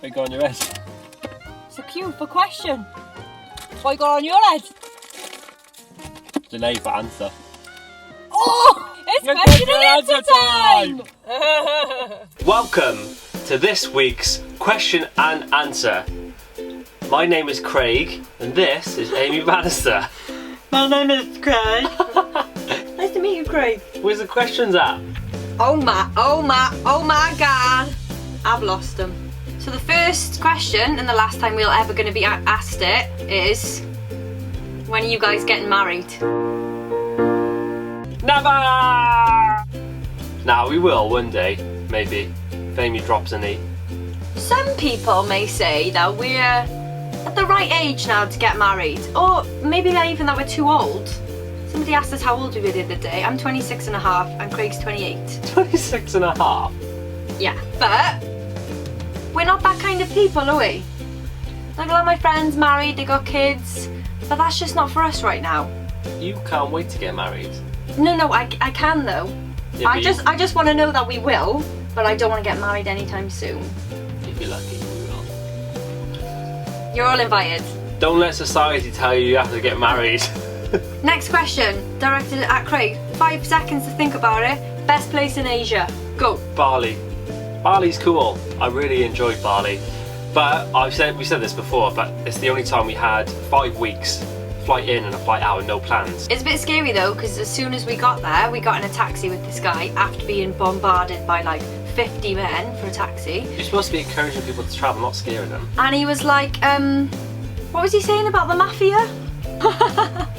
What you got on your head? It's a cue for question. What you got on your head? Delay for answer. Oh! It's question and answer time! Welcome to this week's question and answer. My name is Craig, and this is Amy Bannister. My name is Craig. Nice to meet you, Craig. Where's the questions at? Oh my god. I've lost them. So the first question, and the last time we're ever going to be asked it, is when are you guys getting married? Never! Now we will one day, maybe. If Amy drops a knee. Some people may say that we're at the right age now to get married, or maybe not even that we're too old. Somebody asked us how old we were the other day. I'm 26 and a half and Craig's 28. 26 and a half? Yeah, but we're not that kind of people, are we? Like a lot of my friends married, they got kids, but that's just not for us right now. You can't wait to get married. No, I can though. Yeah, I just want to know that we will, but I don't want to get married anytime soon. If you're lucky, you will. You're all invited. Don't let society tell you have to get married. Next question, directed at Craig. 5 seconds to think about it. Best place in Asia. Go. Bali. Bali's cool. I really enjoyed Bali. But we said this before, but it's the only time we had 5 weeks, flight in and a flight out and no plans. It's a bit scary though, because as soon as we got there, we got in a taxi with this guy after being bombarded by like 50 men for a taxi. You're supposed to be encouraging people to travel, not scaring them. And he was like, what was he saying about the mafia?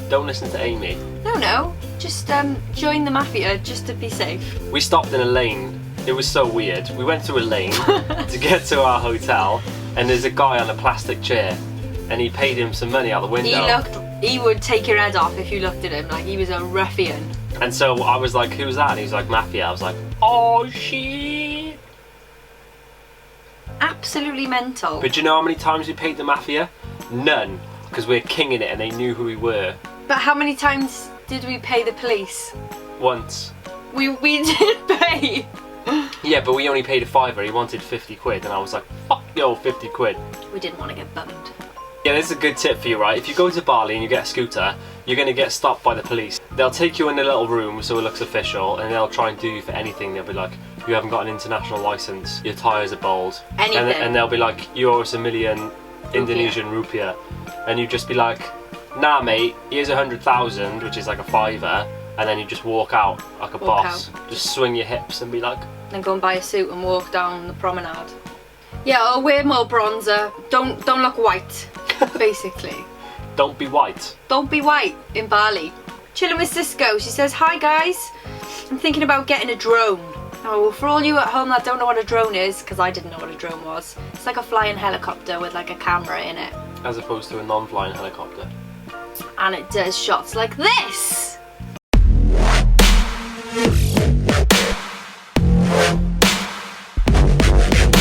Don't listen to Amy. No, just join the mafia just to be safe. We stopped in a lane. It was so weird. We went through a lane to get to our hotel, and there's a guy on a plastic chair, and he paid him some money out the window. He would take your head off if you looked at him, like he was a ruffian. And so I was like, who's that? And he was like, mafia. I was like, oh shit. Absolutely mental. But do you know how many times we paid the mafia? None, because we're kinging it and they knew who we were. But how many times did we pay the police? Once. We did pay. Yeah, but we only paid a fiver. He wanted 50 quid, and I was like, fuck yo, 50 quid. We didn't want to get bummed. Yeah, this is a good tip for you, right? If you go to Bali and you get a scooter, you're going to get stopped by the police. They'll take you in a little room so it looks official, and they'll try and do you for anything. They'll be like, you haven't got an international license, your tyres are bald. Anything. And they'll be like, you owe us $1 million Indonesian rupiah. And you just be like, nah mate, here's 100,000, which is like a fiver. And then you just walk out like a boss. Just swing your hips and be like... Then go and buy a suit and walk down the promenade. Yeah, or wear more bronzer. Don't look white, basically. Don't be white. Don't be white in Bali. Chilling with Cisco. She says, hi guys. I'm thinking about getting a drone. Oh, for all you at home that don't know what a drone is, because I didn't know what a drone was, it's like a flying helicopter with like a camera in it. As opposed to a non-flying helicopter. And it does shots like this.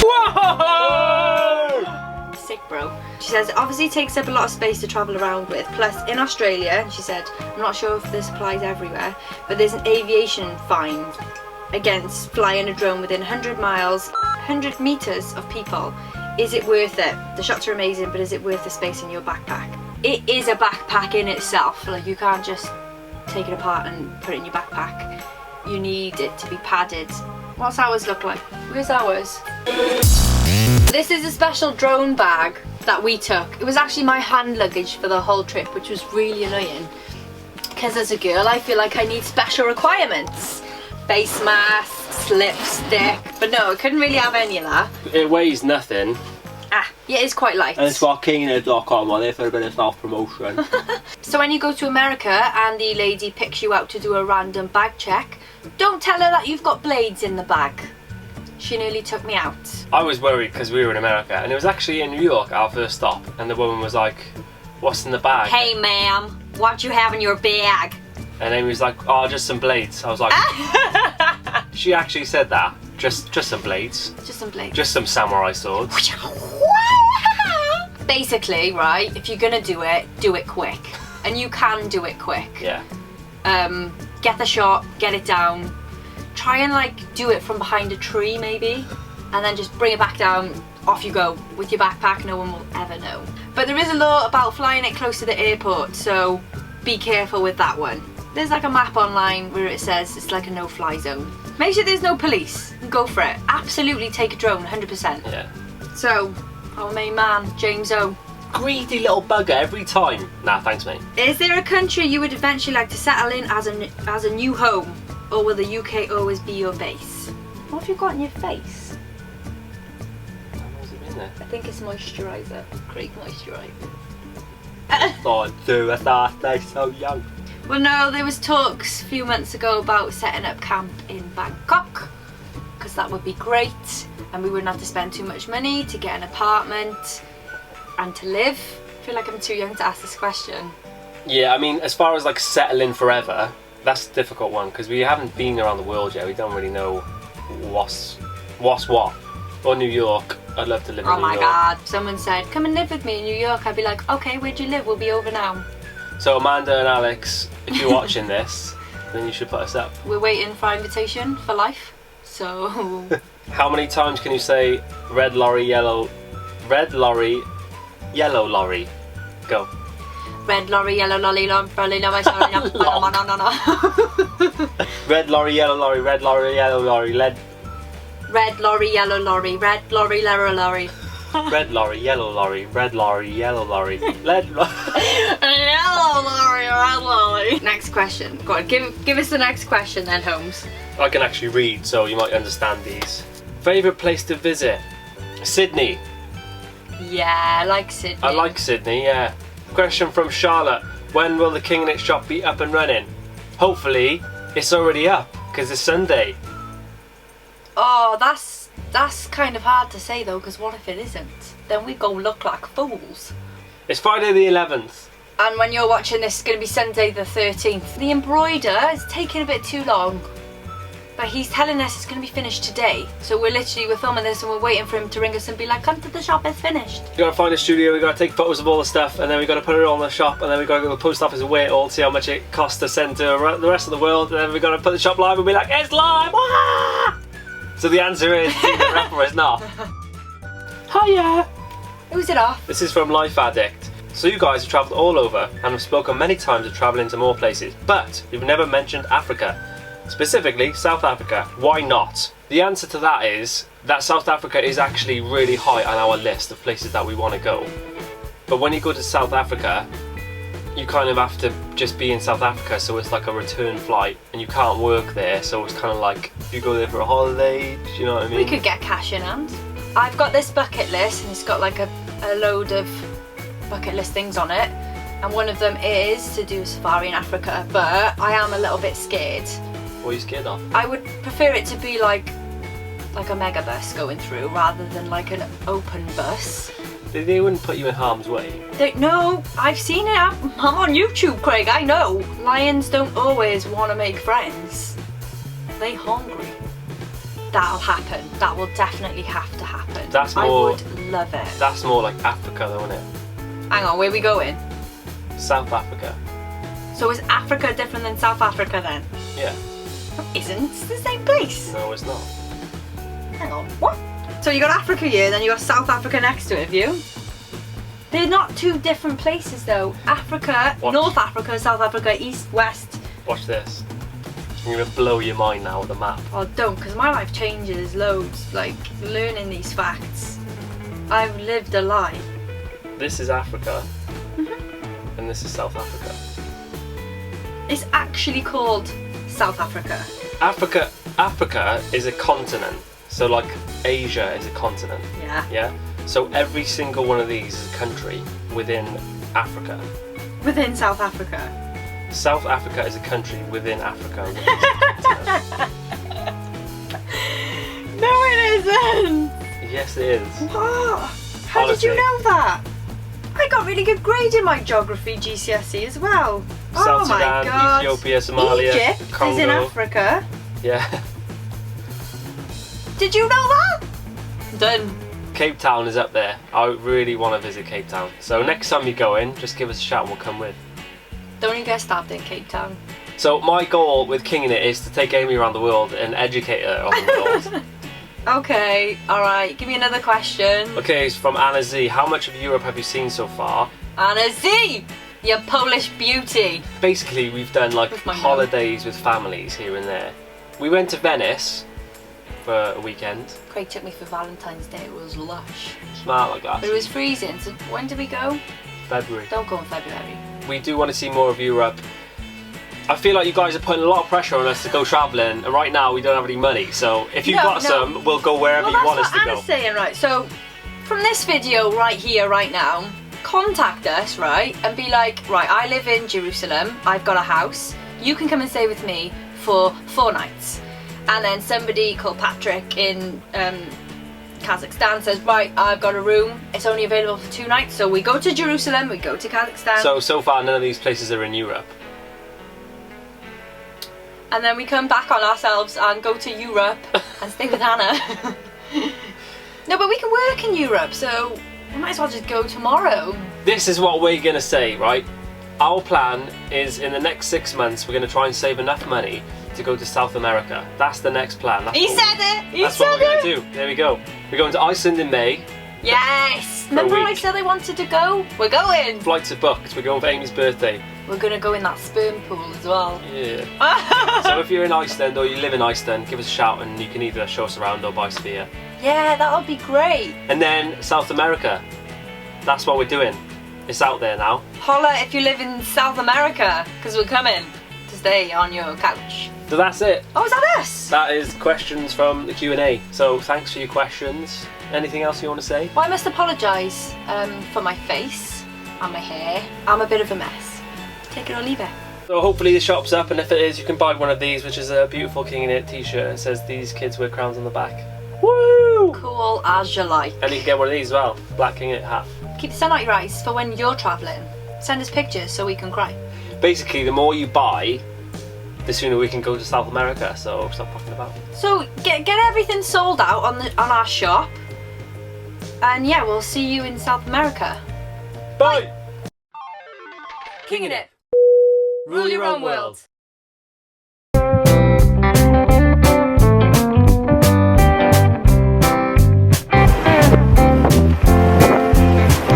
Whoa! Sick, bro. She says it obviously takes up a lot of space to travel around with. Plus, in Australia, she said, I'm not sure if this applies everywhere, but there's an aviation fine against flying a drone within 100 miles, 100 meters of people. Is it worth it? The shots are amazing, but is it worth the space in your backpack? It is a backpack in itself. Like, you can't just take it apart and put it in your backpack. You need it to be padded. What's ours look like? Where's ours? This is a special drone bag that we took. It was actually my hand luggage for the whole trip, which was really annoying. Because as a girl, I feel like I need special requirements. Face masks, lipstick, but no, I couldn't really have any of that. It weighs nothing. Ah, yeah, it's quite light. And it's got keenhead.com on it for a bit of self-promotion. So when you go to America and the lady picks you out to do a random bag check, don't tell her that you've got blades in the bag. She nearly took me out. I was worried because we were in America, and it was actually in New York, our first stop, and the woman was like, what's in the bag? Hey ma'am, what do you have in your bag? And Amy was like, oh, just some blades. I was like, she actually said that. Just some blades. Just some blades. Just some samurai swords. Basically, right, if you're gonna do it quick. And you can do it quick. Yeah. Get the shot, get it down. Try and like do it from behind a tree maybe. and then just bring it back down, off you go with your backpack, no one will ever know. But there is a law about flying it close to the airport, so be careful with that one. There's like a map online where it says it's like a no-fly zone. Make sure there's no police, go for it. Absolutely take a drone, 100%. Yeah. So, our main man, James O. Greedy little bugger every time. Nah, thanks mate. Is there a country you would eventually like to settle in as a new home? Or will the UK always be your base? What have you got in your face? What's it in there? I think it's moisturiser. Great moisturiser. Oh dude, I thought they're so young. Well no, there was talks a few months ago about setting up camp in Bangkok. Because that would be great. And we wouldn't have to spend too much money to get an apartment and to live. I feel like I'm too young to ask this question. Yeah, I mean, as far as like settling forever, that's a difficult one because we haven't been around the world yet. We don't really know what's what. Or New York. I'd love to live in New York. Oh my god, someone said, come and live with me in New York. I'd be like, okay, where'd you live? We'll be over now. So Amanda and Alex, if you're watching this, then you should put us up. We're waiting for our invitation for life. So... How many times can you say red lorry, yellow lorry? Go. Red lorry, yellow lorry, lorry, no. Red lorry, yellow lorry, red lorry, yellow lorry, Red lorry, yellow lorry, red lorry, yellow lorry. Red lorry, yellow lorry, red lorry, yellow lorry, yellow lorry, red lorry. Next question. Go on, give us the next question then, Holmes. I can actually read, so you might understand these. Favourite place to visit? Sydney. Yeah, I like Sydney. I like Sydney, yeah. Question from Charlotte. When will the King and It shop be up and running? Hopefully, it's already up, because it's Sunday. Oh, that's kind of hard to say though, because what if it isn't? Then we go look like fools. It's Friday the 11th. And when you're watching this, it's going to be Sunday the 13th. The embroider is taking a bit too long. But he's telling us it's going to be finished today. So we're filming this and we're waiting for him to ring us and be like, come to the shop, it's finished. We gotta find a studio, we gotta take photos of all the stuff, and then we gotta put it all in the shop, and then we gotta go to the post office and weigh it all to see how much it costs to send to the rest of the world, and then we gotta put the shop live and be like, it's live! Wah! So the answer is either up or it's not. Hiya! Who's it off? This is from Life Addict. So you guys have travelled all over and have spoken many times of travelling to more places, but you've never mentioned Africa. Specifically, South Africa. Why not? The answer to that is that South Africa is actually really high on our list of places that we want to go. But when you go to South Africa, you kind of have to just be in South Africa, so it's like a return flight, and you can't work there, so it's kind of like you go there for a holiday, do you know what I mean? We could get cash in hand. I've got this bucket list, and it's got like a load of bucket list things on it, and one of them is to do a safari in Africa, but I am a little bit scared. What are you scared of? I would prefer it to be like a mega bus going through rather than like an open bus. They wouldn't put you in harm's way. No, I've seen it. I'm on YouTube, Craig, I know. Lions don't always want to make friends. They hungry. That'll happen. That will definitely have to happen. That's more, I would love it. That's more like Africa though, isn't it? Hang on, where are we going? South Africa. So is Africa different than South Africa then? Yeah. It isn't. It's the same place. No, it's not. Hang on, what? So you got Africa here, then you got South Africa next to it, have you? They're not two different places though. Africa, Watch. North Africa, South Africa, East, West. Watch this. You're gonna blow your mind now with the map. Oh, don't, because my life changes loads, like learning these facts. I've lived a lie. This is Africa, and this is South Africa. It's actually called South Africa. Africa is a continent. So like Asia is a continent. Yeah. Yeah? So every single one of these is a country within Africa. Within South Africa. South Africa is a country within Africa. Which is a continent. No, it isn't. Yes, it is. What? How did you Honestly. know that? I got really good grades in my geography GCSE as well. South Oh my Sudan, god. Ethiopia, Somalia, Egypt Congo. is in Africa. Yeah. Did you know that? Done. Cape Town is up there. I really want to visit Cape Town. So next time you go in, just give us a shout and we'll come with. Don't you get stabbed in Cape Town. So my goal with Kinging It is to take Amy around the world and educate her on the world. Okay, alright, give me another question. Okay, it's from Anna Z. How much of Europe have you seen so far? Anna Z! You Polish beauty. Basically, we've done like With my holidays with families here and there. We went to Venice for a weekend. Craig took me for Valentine's Day, it was lush. Smart like that. But it was freezing, so when did we go? February. Don't go in February. We do want to see more of Europe. I feel like you guys are putting a lot of pressure on us to go travelling, and right now we don't have any money. So if you've got some, we'll go wherever you want us to go. Well, that's what Anna's saying, right? So from this video right here, right now, contact us, right, and be like, right, I live in Jerusalem, I've got a house, you can come and stay with me for 4 nights. And then somebody called Patrick in Kazakhstan says, right, I've got a room, it's only available for 2 nights, so we go to Jerusalem, we go to Kazakhstan. So far none of these places are in Europe. And then we come back on ourselves and go to Europe and stay with Anna. No, but we can work in Europe, so we might as well just go tomorrow. This is what we're going to say, right? Our plan is in the next 6 months we're going to try and save enough money to go to South America. That's the next plan. He said it! That's what we're going to do. There we go. We're going to Iceland in May. Yes! Remember I said I wanted to go? We're going! Flights are booked. We're going for Amy's birthday. We're going to go in that sperm pool as well. Yeah. So if you're in Iceland or you live in Iceland, give us a shout and you can either show us around or buy us beer. Yeah, that would be great. And then South America. That's what we're doing. It's out there now. Holla if you live in South America, because we're coming to stay on your couch. So that's it. Oh, is that us? That is questions from the Q&A. So thanks for your questions. Anything else you want to say? Well, I must apologise for my face and my hair. I'm a bit of a mess. Take it or leave it. So hopefully the shop's up, and if it is, you can buy one of these, which is a beautiful King in It t-shirt. It says these kids wear crowns on the back. Woo! Cool as you like. And you can get one of these as well. Black King in It hat. Keep the sun out your eyes for when you're travelling. Send us pictures so we can cry. Basically, the more you buy, the sooner we can go to South America, so stop fucking about. So get everything sold out on our shop. And yeah, we'll see you in South America. Bye! King in It. Rule your own world.